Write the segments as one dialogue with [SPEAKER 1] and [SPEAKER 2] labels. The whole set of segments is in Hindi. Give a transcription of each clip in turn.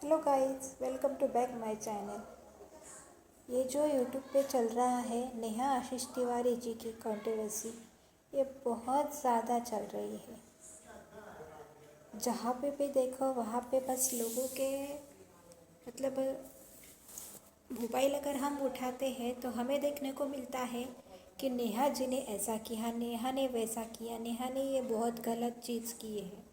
[SPEAKER 1] Hello guys, welcome to back my channel. ये जो यूट्यूब पे चल रहा है नेहा आशीष तिवारी जी की कंट्रोवर्सी, ये बहुत ज़्यादा चल रही है। जहाँ पे भी देखो वहाँ पे बस लोगों के मतलब मोबाइल अगर हम उठाते हैं तो हमें देखने को मिलता है कि नेहा जी ने ऐसा किया, नेहा ने वैसा किया, नेहा ने ये बहुत गलत चीज़ की है।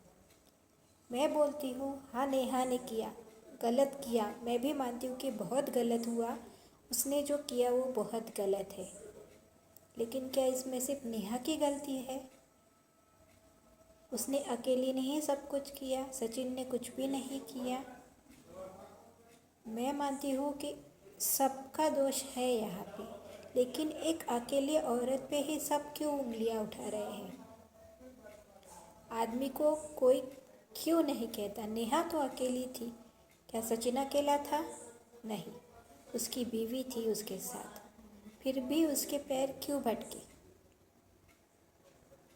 [SPEAKER 1] मैं बोलती हूँ हाँ, नेहा ने किया, गलत किया। मैं भी मानती हूँ कि बहुत गलत हुआ, उसने जो किया वो बहुत गलत है। लेकिन क्या इसमें सिर्फ नेहा की गलती है? उसने अकेली ने ही सब कुछ किया, सचिन ने कुछ भी नहीं किया। मैं मानती हूँ कि सबका दोष है यहाँ पे, लेकिन एक अकेली औरत पे ही सब क्यों उंगलियाँ उठा रहे हैं? आदमी को कोई क्यों नहीं कहता? नेहा तो अकेली थी, क्या सचिन अकेला था? नहीं, उसकी बीवी थी उसके साथ। फिर भी उसके पैर क्यों भटके?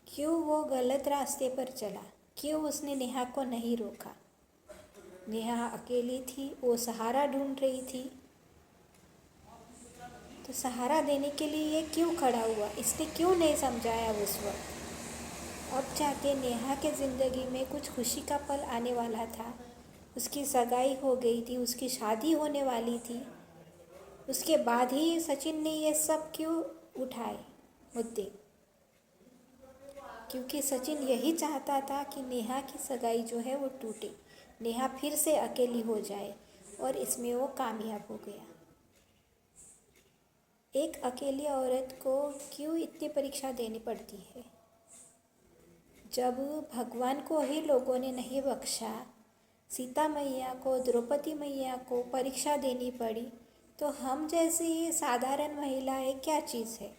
[SPEAKER 1] क्यों वो गलत रास्ते पर चला? क्यों उसने नेहा को नहीं रोका? नेहा अकेली थी, वो सहारा ढूंढ रही थी, तो सहारा देने के लिए ये क्यों खड़ा हुआ? इसने क्यों नहीं समझाया उस वक्त? अब जाके नेहा के ज़िंदगी में कुछ खुशी का पल आने वाला था। उसकी सगाई हो गई थी, उसकी शादी होने वाली थी। उसके बाद ही सचिन ने ये सब क्यों उठाए मुद्दे? क्योंकि सचिन यही चाहता था कि नेहा की सगाई जो है वो टूटे, नेहा फिर से अकेली हो जाए, और इसमें वो कामयाब हो गया। एक अकेली औरत को क्यों इतनी परीक्षा देनी पड़ती है? जब भगवान को ही लोगों ने नहीं बख्शा, सीता मैया को, द्रौपदी मैया को परीक्षा देनी पड़ी, तो हम जैसी साधारण महिलाएं क्या चीज़ है?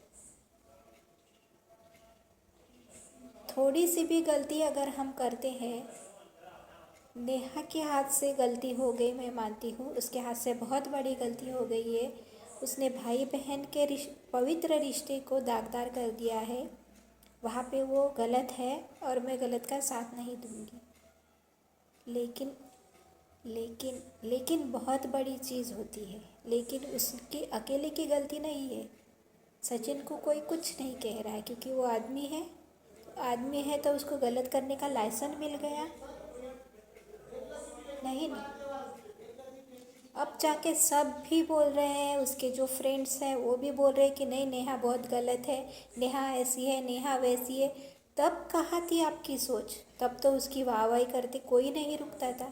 [SPEAKER 1] थोड़ी सी भी गलती अगर हम करते हैं, नेहा के हाथ से गलती हो गई, मैं मानती हूँ उसके हाथ से बहुत बड़ी गलती हो गई है। उसने भाई बहन के पवित्र रिश्ते को दागदार कर दिया है। वहाँ पे वो गलत है और मैं गलत का साथ नहीं दूँगी। लेकिन लेकिन लेकिन बहुत बड़ी चीज़ होती है। लेकिन उसकी अकेले की गलती नहीं है। सचिन को कोई कुछ नहीं कह रहा है, क्योंकि वो आदमी है। आदमी है तो उसको गलत करने का लाइसेंस मिल गया? नहीं ना। अब जाके सब भी बोल रहे हैं, उसके जो फ्रेंड्स हैं वो भी बोल रहे हैं कि नहीं, नेहा बहुत गलत है, नेहा ऐसी है, नेहा वैसी है। तब कहाँ थी आपकी सोच? तब तो उसकी वाहवाही करते कोई नहीं रुकता था,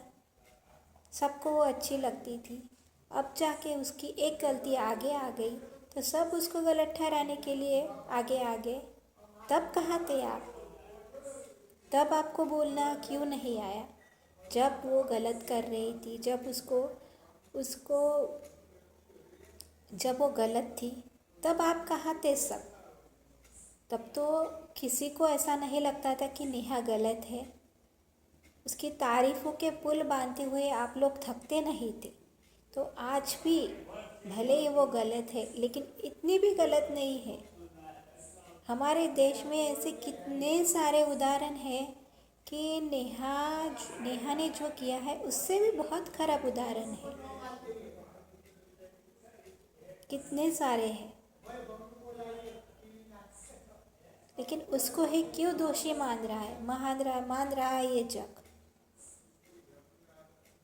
[SPEAKER 1] सबको वो अच्छी लगती थी। अब जाके उसकी एक गलती आगे आ गई तो सब उसको गलत ठहराने के लिए आगे आ गए। तब कहाँ थे आप? तब आपको बोलना क्यों नहीं आया? जब वो गलत कर रही थी, जब उसको उसको जब वो गलत थी, तब आप कहाँ थे सब? तब तो किसी को ऐसा नहीं लगता था कि नेहा गलत है। उसकी तारीफ़ों के पुल बांधते हुए आप लोग थकते नहीं थे। तो आज भी भले ही वो गलत है, लेकिन इतनी भी गलत नहीं है। हमारे देश में ऐसे कितने सारे उदाहरण हैं कि नेहा ने जो किया है उससे भी बहुत खराब उदाहरण है। कितने सारे हैं, लेकिन उसको ही क्यों दोषी मान रहा है ये जग।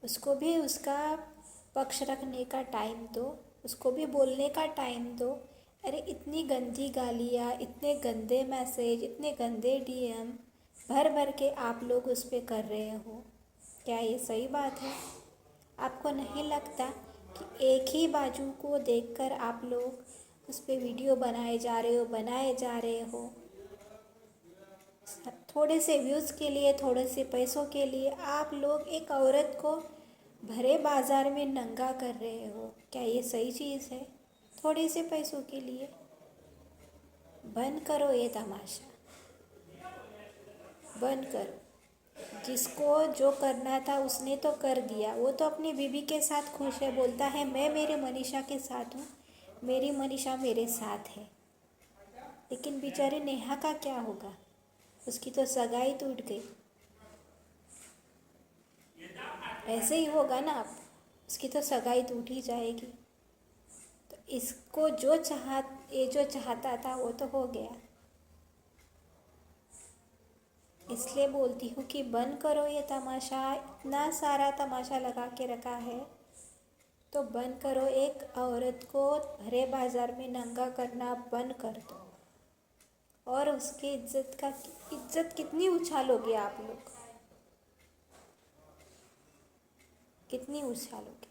[SPEAKER 1] उसको भी उसका पक्ष रखने का टाइम दो, उसको भी बोलने का टाइम दो। अरे इतनी गंदी गालियाँ, इतने गंदे मैसेज, इतने गंदे डीएम भर भर के आप लोग उस पर कर रहे हो, क्या ये सही बात है? आपको नहीं लगता कि एक ही बाजू को देखकर आप लोग उस पर वीडियो बनाए जा रहे हो? थोड़े से व्यूज़ के लिए, थोड़े से पैसों के लिए आप लोग एक औरत को भरे बाज़ार में नंगा कर रहे हो, क्या ये सही चीज़ है? थोड़े से पैसों के लिए बंद करो ये तमाशा, बंद करो। जिसको जो करना था उसने तो कर दिया, वो तो अपनी बीवी के साथ खुश है, बोलता है मैं मेरे मनीषा के साथ हूँ, मेरी मनीषा मेरे साथ है। लेकिन बेचारे नेहा का क्या होगा? उसकी तो सगाई टूट गई। ऐसे ही होगा ना। उसकी तो सगाई टूट ही जाएगी। तो इसको ये जो चाहता था वो तो हो गया। इसलिए बोलती हूँ कि बंद करो ये तमाशा, इतना सारा तमाशा लगा के रखा है तो बंद करो। एक औरत को भरे बाजार में नंगा करना बंद कर दो। और उसकी इज्जत कितनी उछालोगे आप लोग, कितनी उछालोगे।